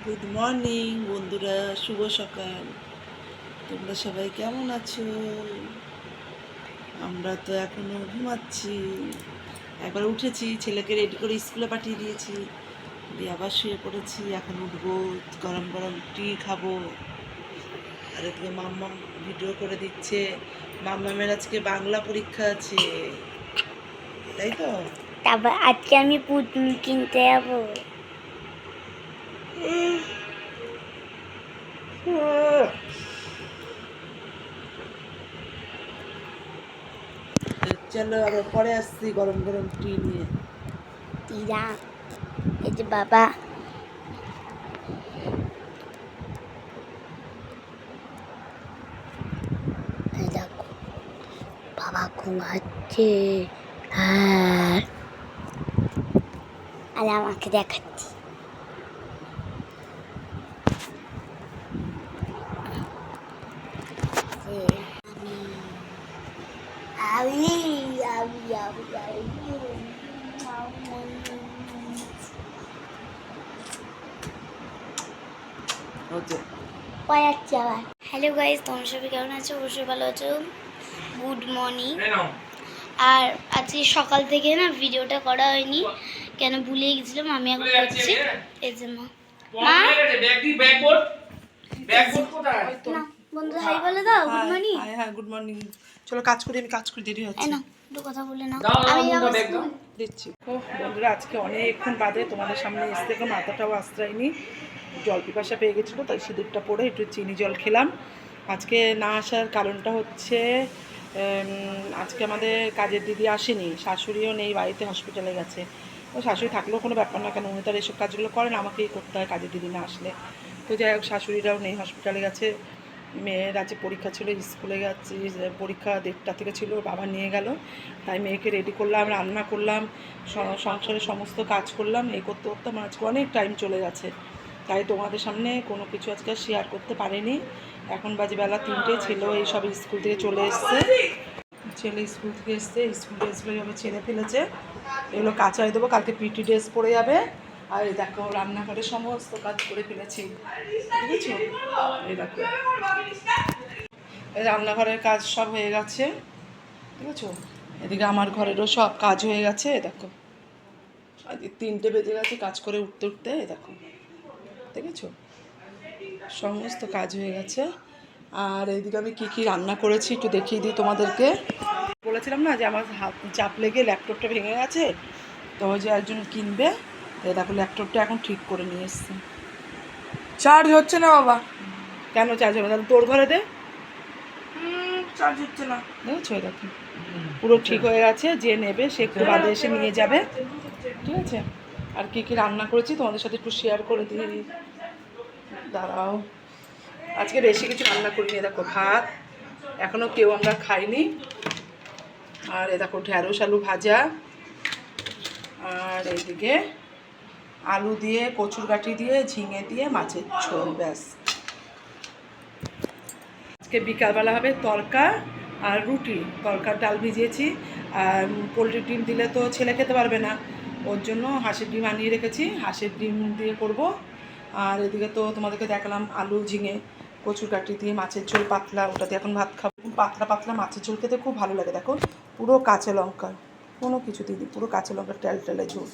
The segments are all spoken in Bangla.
গুড মর্নিং বন্ধুরা, শুভ সকাল। তোমরা সবাই কেমন আছো? আমরা তো এখনো ঘুমাচ্ছি। একবার উঠেছি, ছেলেকে রেডি করে স্কুলে পাঠিয়ে দিয়েছি, দিয়ে আবার শুয়ে পড়েছি। এখন উঠবো, গরম গরম টি খাবো। আর এদিকে মাম্মাম ভিডিও করে দিচ্ছে। মাম্মামের আজকে বাংলা পরীক্ষা আছে, তাই তো? তারপর আজকে আমি পুতুল কিনতে যাবো। চলো আবার পরে আসছি গরম গরম টি নিয়ে। টিরা, এই যে বাবা, এই দেখো বাবা ঘুমাচ্ছে। হ্যাঁ, আর আমাকে দেখাচ্ছি। যে আমি আমি আমি আমি হচ্ছে পড়াচ্ছি আবার। হ্যালো গাইস, তোমরা সবাই কেমন আছো? অবশ্যই ভালো আছো। Good morning. আর আজকে সকাল থেকে না ভিডিওটা করা হয়নি, কেন ভুলে গেছিলাম। আমি এখন করছি। এই যে মা না, বন্ধু হাই বলে দাও। Good morning. হ্যাঁ, গুড মর্নিং। চলো কাজ করি, আমি কাজ করি, দেরি হচ্ছে। না, একটু কথা বলে না। আমি যাবো স্কুল। দিচ্ছি। ও বন্ধুরা, আজকে অনেকক্ষণ বাদে তোমাদের সামনে এসে দেখো মাথাটাও আশ্রয়নি, জল পিপাসা পেয়ে গেছিলো, তাই সিঁদুরটা পরে একটু চিনি জল খেলাম। আজকে না আসার কারণটা হচ্ছে আজকে আমাদের কাজের দিদি আসেনি, শাশুড়িও নেই বাড়িতে, হসপিটালে গেছে। তো শাশুড়ি থাকলেও কোনো ব্যাপার না, কেন উনি তার এসব কাজগুলো করেন, আমাকেই করতে হয় কাজের দিদি না আসলে। তো যাই হোক, শাশুড়িরাও নেই, হসপিটালে গেছে। মেয়ের আজকে পরীক্ষা ছিল, স্কুলে গেছে, পরীক্ষা 1:30 থেকে ছিল, বাবা নিয়ে গেল। তাই মেয়েকে রেডি করলাম, রান্না করলাম, সংসারের সমস্ত কাজ করলাম। এই করতে করতে আমার আজকে অনেক টাইম চলে গেছে, তাই তোমাদের সামনে কোনো কিছু আজকে শেয়ার করতে পারিনি। এখন বাজে বেলা 3টে, ছেলেও এই সব স্কুল থেকে চলে এসছে। ছেলে স্কুল থেকে এসছে, স্কুল ড্রেসগুলো এভাবে ছেড়ে ফেলেছে, এগুলো কাচাই দেবো, কালকে পিটি ড্রেস পরে যাবে। আর এই দেখো রান্নাঘরে সমস্ত কাজ করে ফেলেছি, বুঝেছো? এই দেখো এই রান্নাঘরের কাজ সব হয়ে গেছে, ঠিক আছে? এদিকে আমার ঘরেরও সব কাজ হয়ে গেছে। দেখো আজকে 3টে বেজে গেছে কাজ করে উঠতে উঠতে। দেখো, দেখেছো, সমস্ত কাজ হয়ে গেছে। আর এইদিকে আমি কী কী রান্না করেছি একটু দেখিয়ে দিই তোমাদেরকে। বলেছিলাম না যে আমার হাত চাপ লেগে ল্যাপটপটা ভেঙে গেছে, তো ওই যে একজন কিনবে, তো দেখো ল্যাপটপটা এখন ঠিক করে নিয়ে এসছে। চার্জ হচ্ছে না বাবা। কেন চার্জ হবে না? তাহলে তোর ঘরে দে। চার্জ হচ্ছে না, দেখেছো? দেখো পুরো ঠিক হয়ে গেছে, যে নেবে সে একটু বাদে এসে নিয়ে যাবে, ঠিক আছে? আর কী কী রান্না করেছি তোমাদের সাথে একটু শেয়ার করে দিই, দাঁড়াও। আজকে বেশি কিছু রান্না করিনি। দেখো ভাত এখনও কেউ আমরা খাইনি। আর এ দেখো ঢ্যাঁড়স আলু ভাজা, আর এইদিকে আলু দিয়ে, কচুর গাঁটি দিয়ে, ঝিঙে দিয়ে মাছের ঝোল, ব্যাস। আজকে বিকালবেলা হবে তরকা আর রুটি। তরকার ডাল ভিজিয়েছি, আর পোলট্রির ডিম দিলে তো ছেলে খেতে পারবে না, ওর জন্য হাঁসের ডিম আনিয়ে রেখেছি, হাঁসের ডিম দিয়ে করব। আর এদিকে তো তোমাদেরকে দেখালাম আলু, ঝিঙে, কচুর গাঁটি দিয়ে মাছের ঝোল পাতলা, ওটাতে এখন ভাত খাবো। পাতলা পাতলা মাছের ঝোল খেতে খুব ভালো লাগে। দেখো পুরো কাঁচা লঙ্কা, কোনো কিছু দিদি, পুরো কাঁচা লঙ্কার টেলে ঝোল।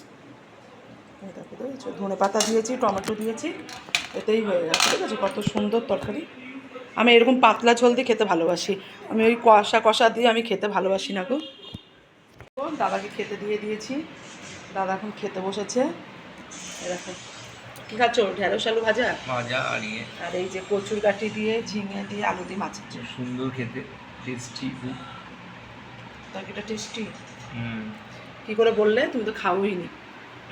দেখো দেখেছো, ধনে পাতা দিয়েছি, টমেটো দিয়েছি, এতেই হয়ে গেছে। ঠিক আছে, কত সুন্দর তরকারি। আমি এরকম পাতলা ঝোল দিয়ে খেতে ভালোবাসি, আমি ওই কষা কষা দিয়ে আমি খেতে ভালোবাসি না গো। দাদাকে খেতে দিয়ে দিয়েছি, দাদা এখন খেতে বসেছে। এরকম কী খাচ্ছ? ঢ্যাঁড়স আলু ভাজা ভাজা আর ইয়ে, আর এই যে কচুর গাঁটি দিয়ে, ঝিঙে দিয়ে, আলু দিয়ে মাছের ঝোল। সুন্দর খেতে, টেস্টি খুব। তরকারিটা টেস্টি। কী করে বললে? তুমি তো খাওই নি।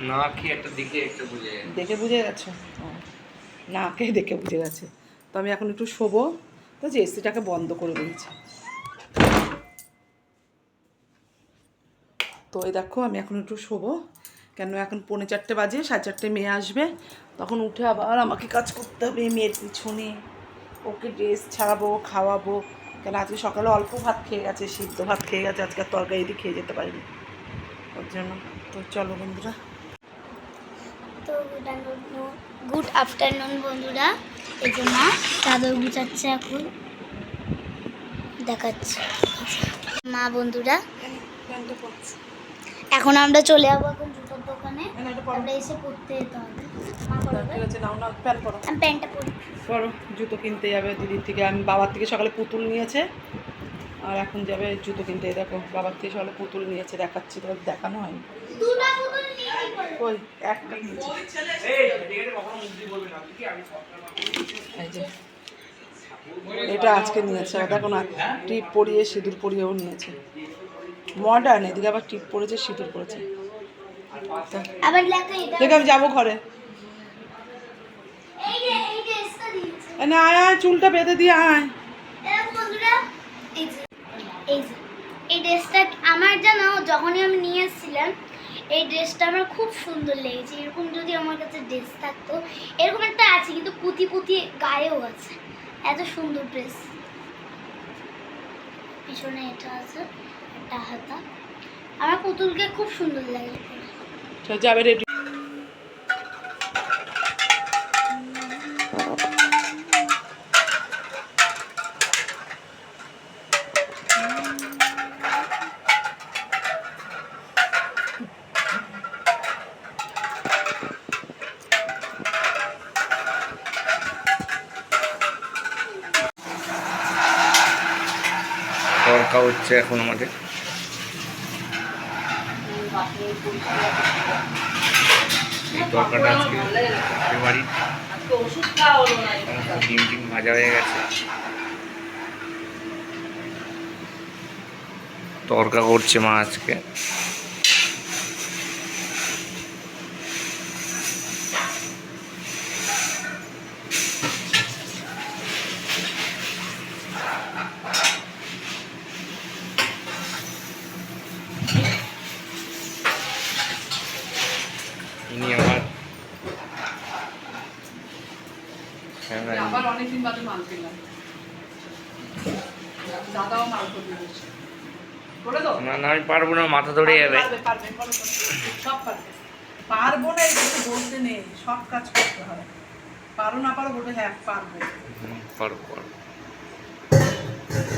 না খেয়ে একটা দেখে একটা বুঝে যায়। দেখে বুঝে গেছো? না খেয়ে দেখে বুঝে গেছে। তো আমি এখন একটু শোবো, তো যে এসিটাকে বন্ধ করে দিয়েছি। তো এই দেখো আমি এখন একটু শোবো, কেন এখন 3:45 বাজে, 4:30 মেয়ে আসবে, তখন উঠে আবার আমাকে কাজ করতে হবে মেয়ের পিছনে, ওকে ড্রেস ছাড়াবো, খাওয়াবো। কেন আজকে সকালে অল্প ভাত খেয়ে গেছে, সিদ্ধ ভাত খেয়ে গেছে, আজকে আর তরকারি দিয়ে খেয়ে যেতে পারিনি, ওর জন্য। তো চলো বন্ধুরা। তো গুড গুড আফটারনুন বন্ধুরা। এই যে মা চাদর গুছাচ্ছে, এখন দেখাচ্ছে মা বন্ধুরা। এখন আমরা চলে যাবো এখন জুতোর দোকানে, আমরা এসে পড়তে যেতে হবে। মা করবে, ঠিক আছে, নাও না প্যান্ট পরো। আমি প্যান্টটা পরি। পরো, জুতো কিনতে যাবে দিদির থেকে। আমি বাবার থেকে সকালে পুতুল নিয়েছে, আর এখন যাবে জুতো কিনতে। এই দেখো, বাবার থেকে সকালে পুতুল নিয়েছে, দেখাচ্ছি, তো দেখানো হয়নি। দুটো পুতুল নিয়ে কি করবে? ওই একটা নিয়েছে। এই যে এটা আজকে নিয়েছে, দেখো না, টিপ পরিয়ে সিঁদুর পরিয়েও নিয়েছে। মডার্ন, এদিকে আবার টিপ পরেছে, সিঁদুর পরেছে। আবার লেখা এটা, দেখে আমি যাবো ঘরে। এই যে এই ড্রেসটা দিয়েছে। না, আয় আয়, চুলটা বেঁধে দিয়ে আয়। এরকম বন্ধুরা, এই যে এই ড্রেসটা আমার জানো, যখনই আমি নিয়ে এসেছিলাম এই ড্রেসটা আমার খুব সুন্দর লেগেছে। এরকম যদি আমার কাছে ড্রেস থাকতো, এরকম একটা আছে কিন্তু পুঁতি পুঁতি গায়েও আছে, এত সুন্দর ড্রেস। পিছনে এটা আছে, একটা হাতা। আমার পুতুলকে খুব সুন্দর লাগে। যাবে রেডি। তরকা হচ্ছে এখন আমাদের। এই তরকাটা আজকে ফেভারিট। ডিম টিম ভাজা হয়ে গেছে, তরকা করছে মা আজকে। ইনি আমার আবার অনেকদিন বাদে মাল পেলাম, দাদাও মাল করবে করে দাও। না না, আমি পারবো না, মাথা ধরে যাবে। সব পারবে, পারবো না এই কিছু বলতে নেই, সব কাজ করতে হয়। পারো না পারো বলতে, হ্যাঁ পারবো, পারবো পারবো।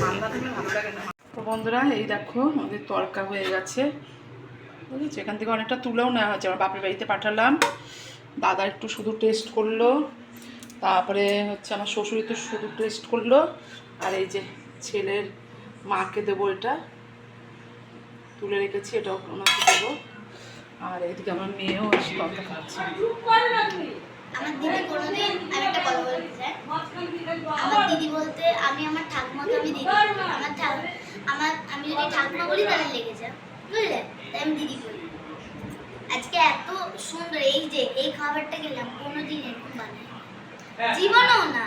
মালদা থেকে ভালো লাগে না। তো বন্ধুরা, এই দেখো আমাদের তরকা হয়ে গেছে, বুঝেছি। এখান থেকে অনেকটা তুলেও নেওয়া হয়েছে, আমার বাপের বাড়িতে পাঠালাম। দাদা একটু শুধু টেস্ট করলো, তারপরে হচ্ছে আমার শ্বশুরি তো শুধু টেস্ট করলো। আর এই যে ছেলের মাকে দেবো, এটা তুলে রেখেছি, এটাও ওনাকে দেবো। আর এইদিকে আমার মেয়েও এসে তরকা খাচ্ছে। আমার দিদি কোনোদিন, আমি একটা কথা বলতে চাই, আমার দিদি বলতে আমি আমার ঠাকুমাকে আমি দিদি বলি। আমি যদি ঠাকুমা বলি তাহলে লেগে যায়, বুঝলে? তাই আমি দিদি বলি। আজকে এত সুন্দর এই যে এই খাবারটা খেলাম, কোনোদিন এরকম বানাই জীবনেও না,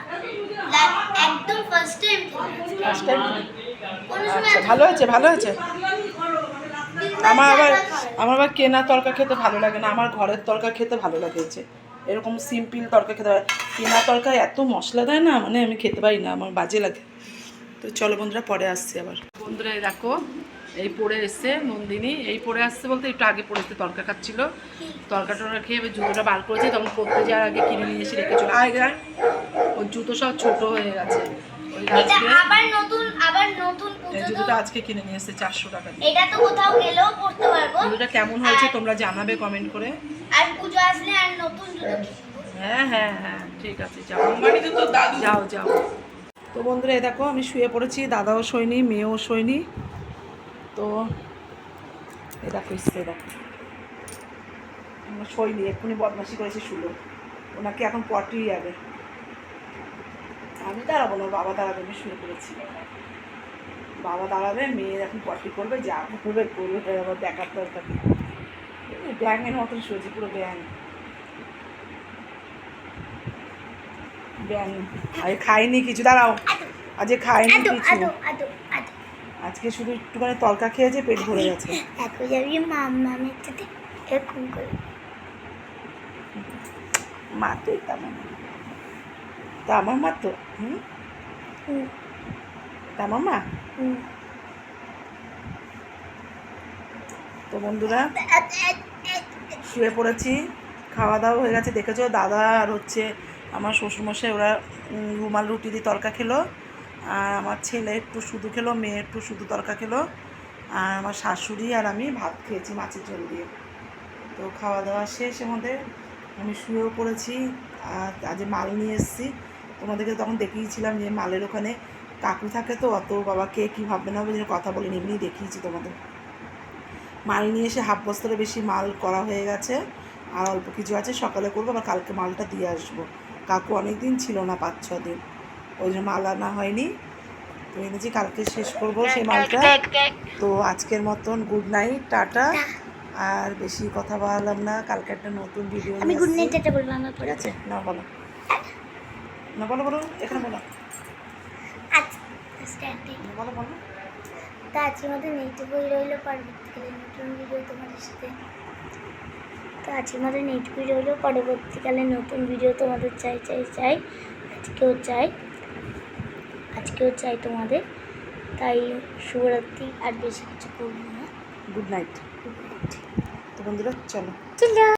একদম ফার্স্ট টাইম ফার্স্ট টাইম। কোনো সময় আচ্ছা, ভালো হয়েছে, ভালো হয়েছে। আমার আবার কেনা তরকা খেতে ভালো লাগে না, আমার ঘরের তরকা খেতে ভালো লাগেছে। এরকম সিম্পল তরকা খেতে পারে, কেনা তরকায় এত মশলা দেয় না, মানে আমি খেতে পারি না, আমার বাজে লাগে। তো চলো বন্ধুরা, পরে আসছি আবার। বন্ধুরা এই দেখো, এই পড়ে এসছে নন্দিনী, এই পড়ে আসছে বলতে একটু আগে পড়ে এসছে, তরকা খাচ্ছিল। তরকা টরকা খেয়ে এবার জুতোটা বার করেছে, তখন পড়তে যাওয়ার আগে কিনে নিয়ে এসে রেখে চলে আয় গায়। ওর জুতো সব ছোট হয়ে গেছে, ওই এটা আজকে আবার নতুন এই পুজো, জুতোটা আজকে কিনে নিয়ে এসছে 400 টাকা দিয়ে। এটা তো কোথাও গেলেও পড়তে পারবো। জুতোটা কেমন হয়েছে তোমরা জানাবে কমেন্ট করে। আর পুজো আসলে আর নতুন জুতো কিনবো। হ্যাঁ হ্যাঁ হ্যাঁ, ঠিক আছে, যাও যাও যাও। তো বন্ধুরা এই দেখো, আমি শুয়ে পড়েছি, দাদাও শোয়নি, মেয়েও শোয়নি। তো এই দেখো ইচ্ছে, দেখো আমরা শোয়নি, এক্ষুনি বদমাশি করেছি, শুলো। ওনাকে এখন পটি যাবে, আমি দাঁড়াবো না, বাবা দাঁড়াবে, আমি শুয়ে পড়েছি। বাবা দাঁড়াবে, মেয়ে এখন পটি করবে, যা করবে করবে, আবার দেখার দরকার। ব্যাঙের মতন শুয়েছি, পুরো ব্যাঙ। আরে খাইনি কিছু, দাঁড়াও, আজকে খাইনি কিছু, আজকে শুধু একটুখানি তরকা খেয়েছে, পেট ভরে গেছে। এখন যাবি মামের সাথে এরকম করে, মা তো তা আমার মা তো তা আমার মা। তো বন্ধুরা শুয়ে পড়েছি, খাওয়া দাওয়া হয়ে গেছে, দেখেছো দাদা আর হচ্ছে আমার শ্বশুরমশাই ওরা রুমাল রুটি দিয়ে তরকা খেলো, আর আমার ছেলে একটু শুধু খেলো, মেয়ে একটু শুধু তরকা খেলো, আর আমার শাশুড়ি আর আমি ভাত খেয়েছি মাছের ঝোল দিয়ে। তো খাওয়া দাওয়া শেষ আমাদের, আমি শুয়েও পড়েছি। আর আজ মাল নিয়ে এসেছি, তোমাদেরকে তখন দেখিয়েছিলাম যে মালের ওখানে কাকু থাকে, তো অত বাবা কে কী ভাববে না হবে যে কথা বলিনি, এমনি দেখিয়েছি তোমাদের। মাল নিয়ে এসে হাফ বস্তারও বেশি মাল করা হয়ে গেছে, আর অল্প কিছু আছে সকালে করবো, আবার কালকে মালটা দিয়ে আসবো। কাকু অনেক দিন ছিল না, 5-6 দিন, ওই জন্য মাল আনা হয়নি, তো এনেছি কালকে শেষ করবো সেই মালটা। তো আজকের মতন গুড নাইট, টাটা, আর বেশি কথা বললাম না, কালকে একটা নতুন ভিডিও আমি গুড নাইট এটা বলবো আমার ঠিক আছে? না বলো, না বলো, বলো এখানে বলো, বলো বলো। তো আজকের মতো এইটুকুই রইলো, পরবর্তীকালে নতুন ভিডিও তোমাদের সাথে। তো আজকের মতো এইটুকুই রইলো, পরবর্তীকালে নতুন ভিডিও তোমাদের চাই চাই চাই, আজকেও চাই তোমাদের। তাই শুভরাত্রি, আর বেশি কিছু করবো না। Good night. তো বন্ধুরা চলো।